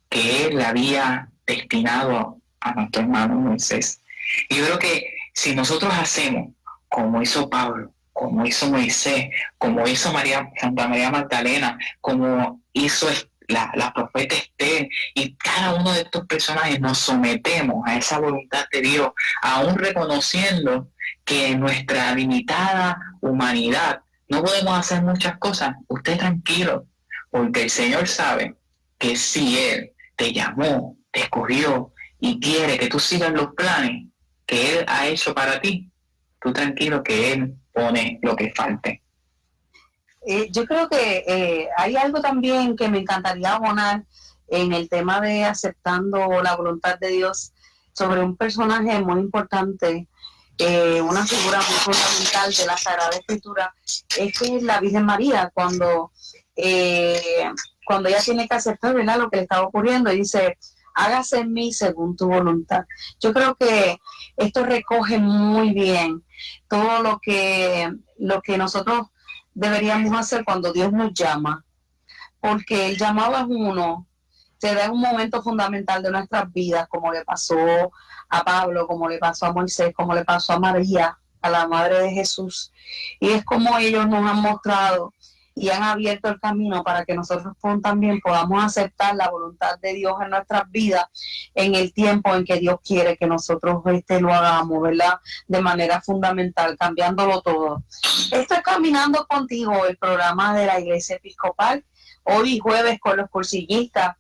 que él había destinado a nuestro hermano Moisés. Y yo creo que si nosotros hacemos como hizo Pablo, como hizo Moisés, como hizo Santa María Magdalena, como hizo la profeta Esther, y cada uno de estos personajes nos sometemos a esa voluntad de Dios, aún reconociendo que en nuestra limitada humanidad no podemos hacer muchas cosas. Usted tranquilo, porque el Señor sabe que si Él te llamó, te escogió y quiere que tú sigas los planes que Él ha hecho para ti, tú tranquilo que Él pone lo que falte. Yo creo que hay algo también que me encantaría abonar en el tema de aceptando la voluntad de Dios sobre un personaje muy importante, una figura muy fundamental de la Sagrada Escritura, es que es la Virgen María, cuando ella tiene que aceptar, ¿verdad?, lo que le estaba ocurriendo, y dice, hágase en mí según tu voluntad. Yo creo que esto recoge muy bien todo lo que nosotros deberíamos hacer cuando Dios nos llama, porque el llamado es uno, se da en un momento fundamental de nuestras vidas, como le pasó a Pablo, como le pasó a Moisés, como le pasó a María, a la madre de Jesús, y es como ellos nos han mostrado y han abierto el camino para que nosotros también podamos aceptar la voluntad de Dios en nuestras vidas en el tiempo en que Dios quiere que nosotros lo hagamos, ¿verdad? De manera fundamental, cambiándolo todo. Esto es Caminando Contigo, el programa de la Iglesia Episcopal, hoy jueves con los cursillistas,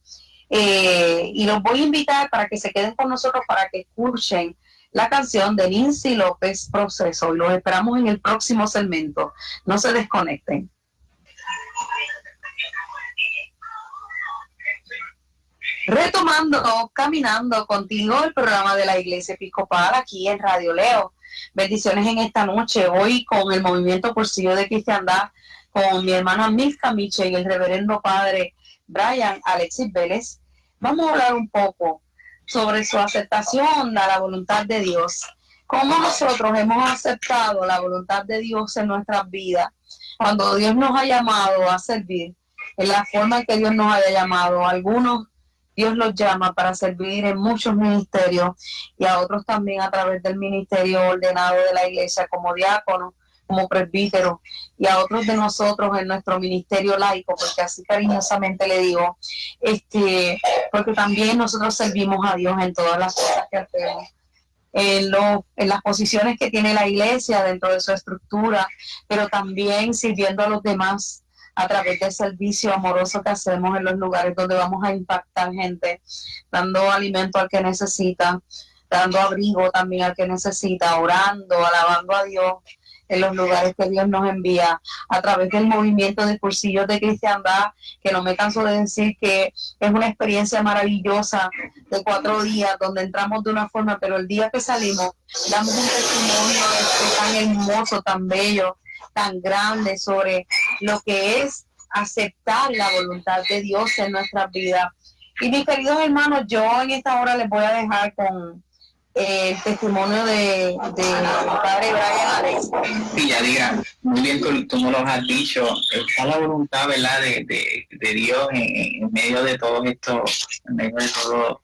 y los voy a invitar para que se queden con nosotros para que escuchen la canción de Lindsay López, Proceso, y los esperamos en el próximo segmento. No se desconecten. Retomando, Caminando Contigo, el programa de la Iglesia Episcopal aquí en Radio Leo. Bendiciones en esta noche, hoy con el Movimiento Cursillo de Cristiandad, con mi hermana Milka Miche y el reverendo padre Brian Alexis Vélez. Vamos a hablar un poco sobre su aceptación a la voluntad de Dios. Cómo nosotros hemos aceptado la voluntad de Dios en nuestras vidas, cuando Dios nos ha llamado a servir, en la forma en que Dios nos haya llamado. Algunos Dios los llama para servir en muchos ministerios y a otros también a través del ministerio ordenado de la iglesia como diácono, como presbítero, y a otros de nosotros en nuestro ministerio laico, porque así cariñosamente le digo, porque también nosotros servimos a Dios en todas las cosas que hacemos, en las posiciones que tiene la iglesia dentro de su estructura, pero también sirviendo a los demás a través del servicio amoroso que hacemos en los lugares donde vamos a impactar gente, dando alimento al que necesita, dando abrigo también al que necesita, orando, alabando a Dios en los lugares que Dios nos envía, a través del movimiento de Cursillos de Cristiandad, que no me canso de decir que es una experiencia maravillosa de 4 días, donde entramos de una forma, pero el día que salimos, damos un testimonio tan hermoso, tan bello, tan grande sobre lo que es aceptar la voluntad de Dios en nuestras vidas. Y mis queridos hermanos, yo en esta hora les voy a dejar con el testimonio de padre Brian Alex. Sí, Yadira, muy bien, tú nos lo has dicho. Está la voluntad, ¿verdad?, de Dios en medio de todo esto, en medio de todo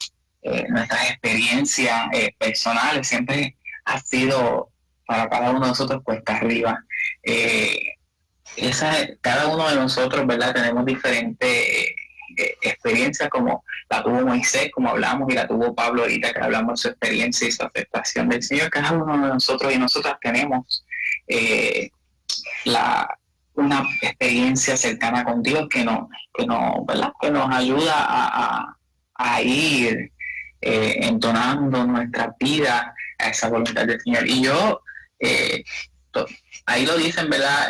nuestras experiencias personales. Siempre ha sido para cada uno de nosotros cuesta arriba. Cada uno de nosotros, ¿verdad?, tenemos diferentes experiencias, como la tuvo Moisés, como hablamos, y la tuvo Pablo ahorita, que hablamos de su experiencia y su aceptación del Señor. Cada uno de nosotros y nosotras tenemos una experiencia cercana con Dios ¿verdad?, que nos ayuda a ir entonando nuestra vida a esa voluntad del Señor. Y yo ahí lo dicen, ¿verdad?,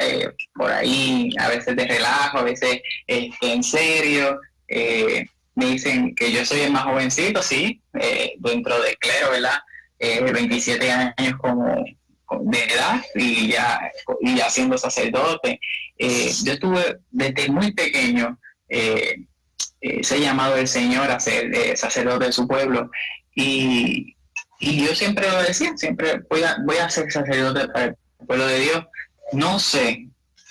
por ahí a veces de relajo, a veces en serio. Me dicen que yo soy el más jovencito, sí, dentro del clero, ¿verdad? 27 años de edad y ya siendo sacerdote. Yo estuve desde muy pequeño ese llamado del Señor a ser sacerdote de su pueblo, y yo siempre lo decía, siempre voy a ser sacerdote para el pueblo de Dios. No sé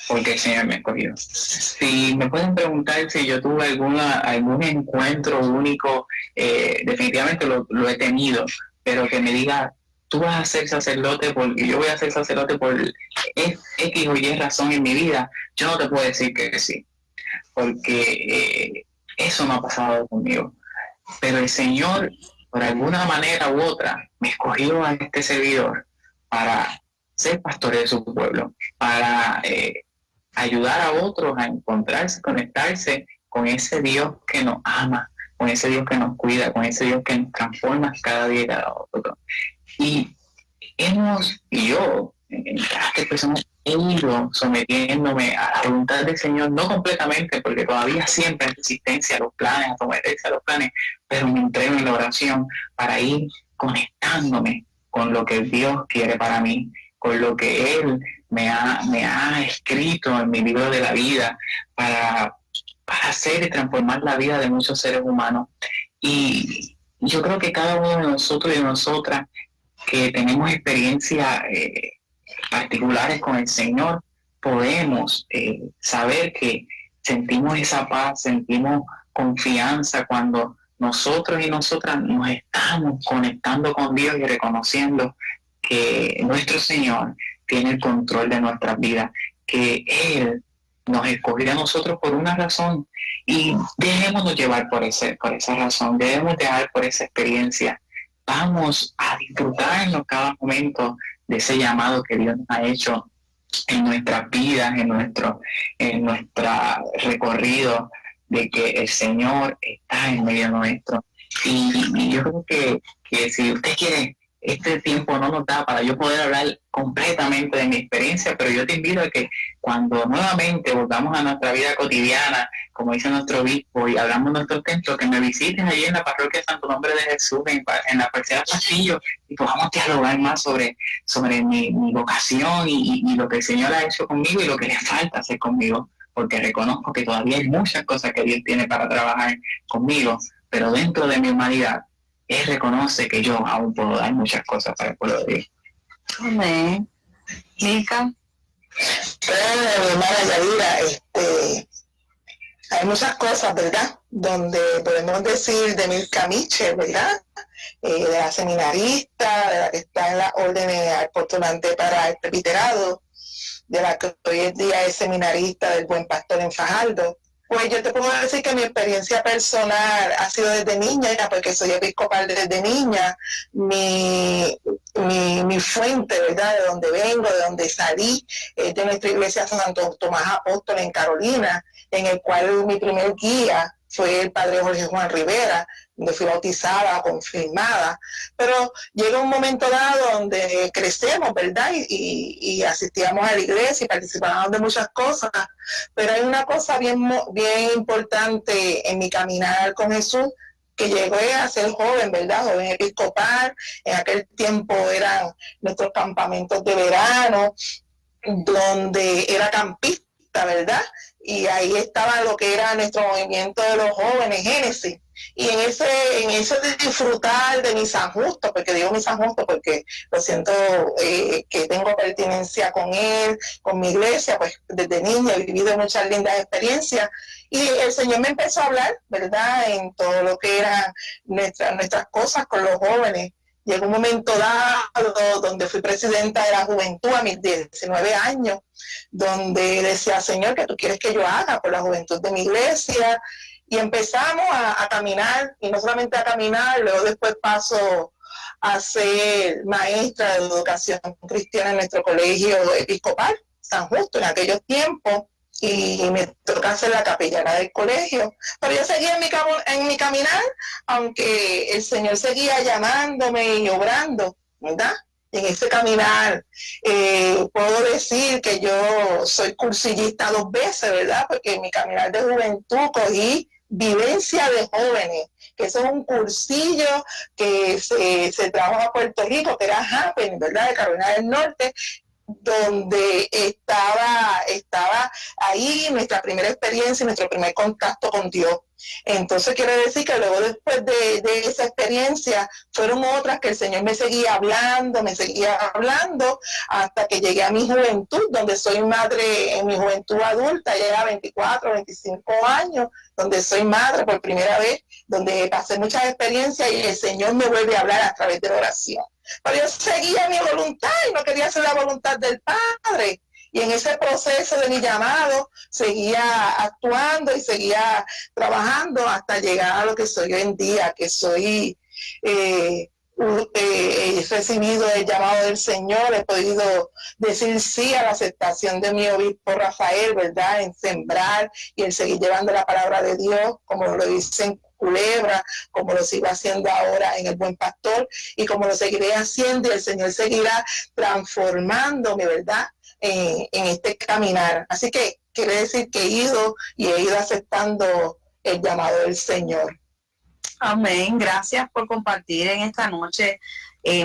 porque el Señor me escogió. Si me pueden preguntar si yo tuve algún encuentro único, definitivamente lo he tenido, pero que me diga, tú vas a ser sacerdote porque yo voy a ser sacerdote por X o Y razón en mi vida, yo no te puedo decir que sí, porque eso no ha pasado conmigo. Pero el Señor, por alguna manera u otra, me escogió a este servidor para ser pastor de su pueblo, para ayudar a otros a encontrarse, conectarse con ese Dios que nos ama, con ese Dios que nos cuida, con ese Dios que nos transforma cada día y cada otro. Y yo, en cada persona, he ido sometiéndome a la voluntad del Señor, no completamente, porque todavía siempre hay resistencia a los planes, a someterse a los planes, pero me entrego en la oración para ir conectándome con lo que Dios quiere para mí, con lo que Él me ha escrito en mi libro de la vida, para hacer y transformar la vida de muchos seres humanos. Y yo creo que cada uno de nosotros y de nosotras que tenemos experiencias particulares con el Señor, podemos saber que sentimos esa paz, sentimos confianza cuando nosotros y nosotras nos estamos conectando con Dios y reconociendo que nuestro Señor tiene el control de nuestras vidas, que Él nos escogió a nosotros por una razón, y dejémonos llevar por esa razón, debemos dejar por esa experiencia. Vamos a disfrutarnos cada momento de ese llamado que Dios nos ha hecho en nuestras vidas, en nuestro recorrido, de que el Señor está en medio nuestro. Y yo creo que si usted quiere, este tiempo no nos da para yo poder hablar completamente de mi experiencia, pero yo te invito a que cuando nuevamente volvamos a nuestra vida cotidiana, como dice nuestro obispo, y hablamos de nuestro templo, que me visites allí en la parroquia Santo Nombre de Jesús, en la parcela Castillo, y podamos dialogar más sobre mi vocación y lo que el Señor ha hecho conmigo y lo que le falta hacer conmigo, porque reconozco que todavía hay muchas cosas que Dios tiene para trabajar conmigo, pero dentro de mi humanidad, Él reconoce que yo aún puedo dar muchas cosas para el pueblo de Dios. Amén. Mica. Mi hermana Yadira, hay muchas cosas, ¿verdad?, donde podemos decir de Milka Mitchell, ¿verdad?, de la seminarista, de la que está en las órdenes postulante para el presbiterado, de la que hoy en día es seminarista del Buen Pastor en Fajardo, Pues yo te puedo decir que mi experiencia personal ha sido desde niña, porque soy episcopal desde niña. Mi fuente, ¿verdad? De donde vengo, de donde salí, es de nuestra iglesia Santo Tomás Apóstol en Carolina, en el cual mi primer guía fue el padre Jorge Juan Rivera, donde fui bautizada, confirmada. Pero llega un momento dado donde crecemos, ¿verdad? Y asistíamos a la iglesia y participábamos de muchas cosas. Pero hay una cosa bien importante en mi caminar con Jesús, que llegué a ser joven, ¿verdad? Joven episcopal. En aquel tiempo eran nuestros campamentos de verano, donde era campista, ¿verdad? Y ahí estaba lo que era nuestro movimiento de los jóvenes, Génesis. Y en ese de disfrutar de mi San Justo, porque digo mi San Justo porque lo siento que tengo pertinencia con él, con mi iglesia, pues desde niña he vivido muchas lindas experiencias. Y el Señor me empezó a hablar, ¿verdad?, en todo lo que eran nuestras cosas con los jóvenes. Llegó un momento dado donde fui presidenta de la juventud a mis 19 años, donde decía, Señor, ¿qué tú quieres que yo haga por la juventud de mi iglesia? Y empezamos a caminar, y no solamente a caminar, luego después paso a ser maestra de educación cristiana en nuestro colegio episcopal, San Justo, en aquellos tiempos, y me toca hacer la capellana del colegio. Pero yo seguía en mi caminar, aunque el Señor seguía llamándome y obrando, ¿verdad? En ese caminar puedo decir que yo soy cursillista 2 veces, ¿verdad? Porque en mi caminar de juventud cogí vivencia de jóvenes, que eso es un cursillo que se trajo a Puerto Rico, que era Happen, ¿verdad? De Carolina del Norte, donde estaba ahí nuestra primera experiencia y nuestro primer contacto con Dios. Entonces quiere decir que luego después de esa experiencia fueron otras que el Señor me seguía hablando hasta que llegué a mi juventud, donde soy madre en mi juventud adulta, ya era 24, 25 años, donde soy madre por primera vez, donde pasé muchas experiencias y el Señor me vuelve a hablar a través de la oración. Pero yo seguía mi voluntad y no quería hacer la voluntad del Padre. Y en ese proceso de mi llamado seguía actuando y seguía trabajando hasta llegar a lo que soy hoy en día, que soy he recibido el llamado del Señor, he podido decir sí a la aceptación de mi obispo Rafael, ¿verdad? En sembrar y en seguir llevando la palabra de Dios, como lo dicen Culebra, como lo sigo haciendo ahora en el Buen Pastor, y como lo seguiré haciendo, y el Señor seguirá transformándome, ¿verdad?, en este caminar. Así que quiere decir que he ido aceptando el llamado del Señor. Amén. Gracias por compartir en esta noche.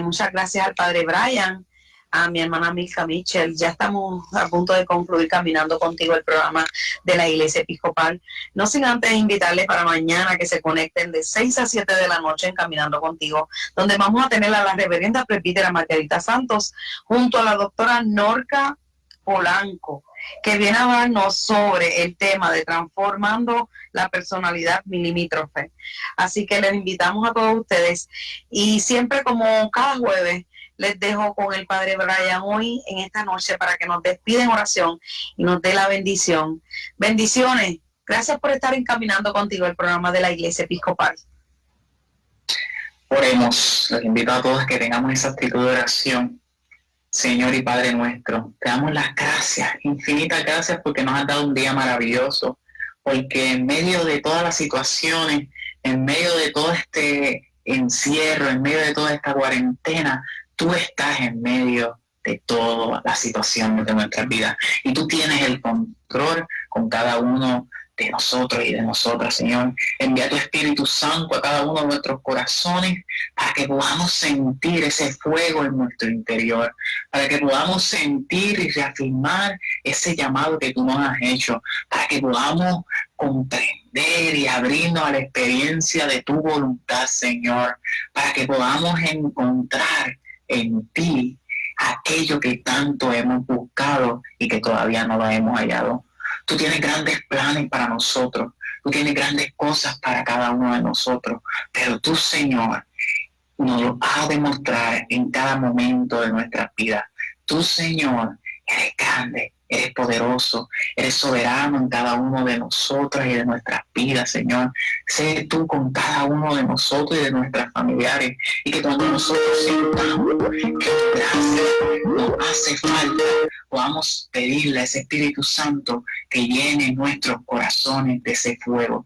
Muchas gracias al Padre Brian, a mi hermana Milka Mitchell. Ya estamos a punto de concluir Caminando Contigo, el programa de la Iglesia Episcopal. No sin antes invitarles para mañana que se conecten de 6 a 7 de la noche en Caminando Contigo, donde vamos a tener a la reverenda presbítera Margarita Santos junto a la doctora Norca Polanco, que viene a hablarnos sobre el tema de transformando la personalidad limítrofe. Así que les invitamos a todos ustedes, y siempre como cada jueves les dejo con el Padre Brian hoy en esta noche para que nos despida en oración y nos dé la bendición. Bendiciones. Gracias por estar Caminando Contigo, el programa de la Iglesia Episcopal. Oremos. Les invito a todos que tengamos esa actitud de oración. Señor y Padre nuestro, te damos las gracias, infinitas gracias, porque nos has dado un día maravilloso, porque en medio de todas las situaciones, en medio de todo este encierro, en medio de toda esta cuarentena, tú estás en medio de todas las situaciones de nuestras vidas y tú tienes el control con cada uno de nosotros y de nosotras, Señor. Envía tu Espíritu Santo a cada uno de nuestros corazones para que podamos sentir ese fuego en nuestro interior, para que podamos sentir y reafirmar ese llamado que tú nos has hecho, para que podamos comprender y abrirnos a la experiencia de tu voluntad, Señor, para que podamos encontrar en ti aquello que tanto hemos buscado y que todavía no lo hemos hallado. Tú tienes grandes planes para nosotros, tú tienes grandes cosas para cada uno de nosotros, pero tú, Señor, nos lo vas a demostrar en cada momento de nuestras vidas. Tú, Señor, eres grande, eres poderoso, eres soberano en cada uno de nosotros y de nuestras vidas, Señor. Sé tú con cada uno de nosotros y de nuestras familiares, y que cuando nosotros sintamos que gracias nos hace falta, podamos pedirle a ese Espíritu Santo que llene nuestros corazones de ese fuego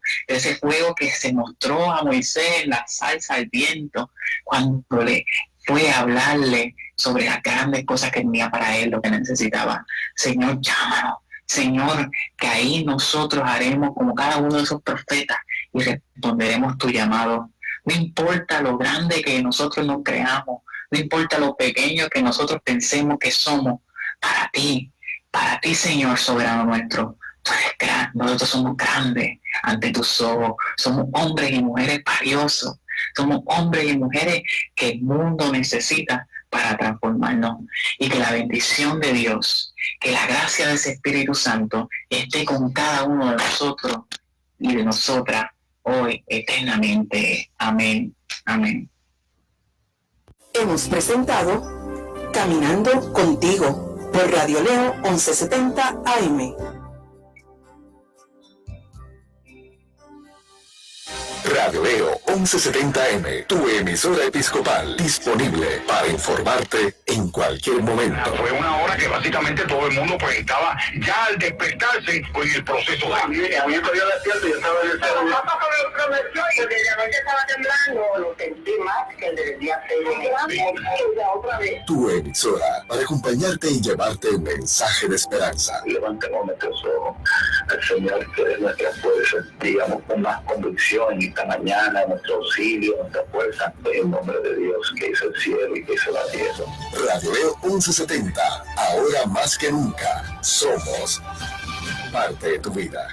que se mostró a Moisés en la salsa al viento, cuando le fue a hablarle sobre las grandes cosas que tenía para él, lo que necesitaba. Señor, llámanos. Señor, que ahí nosotros haremos como cada uno de esos profetas y responderemos tu llamado. No importa lo grande que nosotros nos creamos, no importa lo pequeño que nosotros pensemos que somos, para ti, Señor soberano nuestro, tú eres grande, nosotros somos grandes ante tus ojos, somos hombres y mujeres valiosos, somos hombres y mujeres que el mundo necesita para transformarnos, y que la bendición de Dios, que la gracia de ese Espíritu Santo esté con cada uno de nosotros y de nosotras hoy eternamente. Amén. Amén. Hemos presentado Caminando Contigo por Radio Leo 1170 AM. Radio Leo 1170M, tu emisora episcopal, disponible para informarte en cualquier momento. Fue una hora que básicamente todo el mundo pues estaba ya al despertarse con el proceso de... A mí me dio despierto y yo estaba en el celular. El papá me prometió y desde la noche estaba temblando, lo sentí más que desde el día 6 de otra vez. Tu emisora para acompañarte y llevarte el mensaje de esperanza. Levantemos nuestros ojos al Señor, que es nuestra fuerza, digamos con más convicción, y esta mañana nuestro auxilio, nuestra fuerza, en el nombre de Dios que hizo el cielo y que hizo la tierra. Radio Leo 1170, ahora más que nunca, somos parte de tu vida.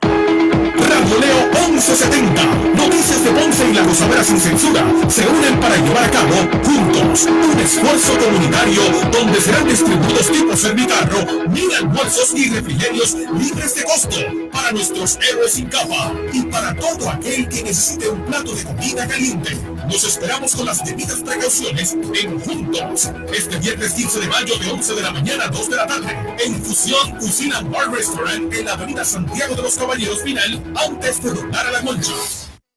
Radio Leo 1170, noticias de Ponce y la Gozadera sin censura se unen para llevar a cabo juntos un esfuerzo comunitario donde serán distribuidos tipo Servicarro 1000 almuerzos y refrigerios libres de costo para nuestros héroes sin capa y para todo aquel que necesite un plato de comida caliente. Nos esperamos con las debidas precauciones en Juntos, este viernes 15 de mayo de 11 de la mañana a 2 de la tarde, en Fusión Cucina Bar Restaurant en la avenida Santiago de los Caballeros Final, antes de doblar a la Concha.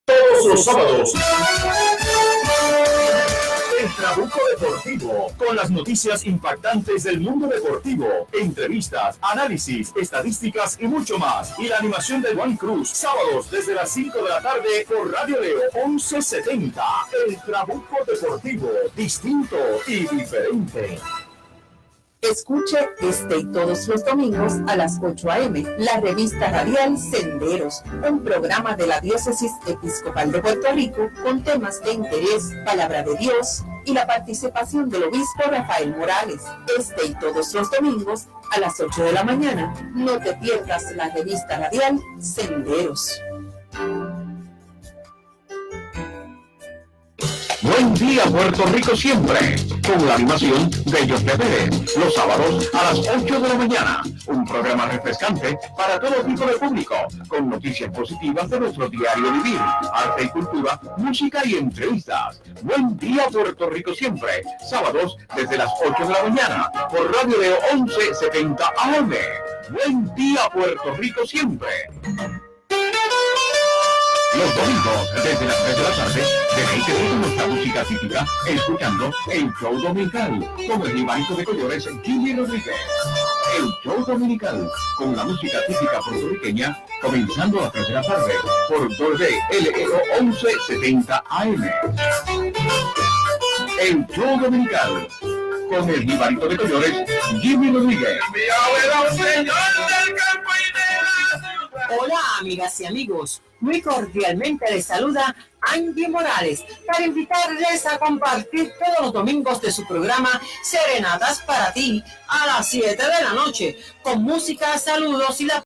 Todos los sábados, el Trabuco Deportivo, con las noticias impactantes del mundo deportivo, entrevistas, análisis, estadísticas y mucho más. Y la animación de Juan Cruz, sábados desde las 5 de la tarde por Radio Leo 1170. El Trabuco Deportivo, distinto y diferente. Escuche este y todos los domingos a las 8 a.m. la revista radial Senderos, un programa de la Diócesis Episcopal de Puerto Rico con temas de interés, palabra de Dios y la participación del obispo Rafael Morales. Este y todos los domingos a las 8 de la mañana. No te pierdas la revista radial Senderos. Buen día, Puerto Rico siempre, con la animación de José Pérez, los sábados a las 8 de la mañana. Un programa refrescante para todo tipo de público, con noticias positivas de nuestro diario vivir, arte y cultura, música y entrevistas. Buen día, Puerto Rico siempre, sábados desde las 8 de la mañana, por Radio Leo 1170 AM. Buen día, Puerto Rico siempre. Los domingos, desde las 3 de la tarde, deleite con nuestra música típica, escuchando el show dominical, con el Jibarito de Collores, Jimmy Rodríguez. El show dominical, con la música típica puertorriqueña, comenzando a las 3 de la tarde, por WLEO 1170 AM. El show dominical, con el Jibarito de Collores, Jimmy Rodríguez. Hola, amigas y amigos. Muy cordialmente les saluda Angie Morales para invitarles a compartir todos los domingos de su programa Serenatas para ti a las 7 de la noche con música, saludos y la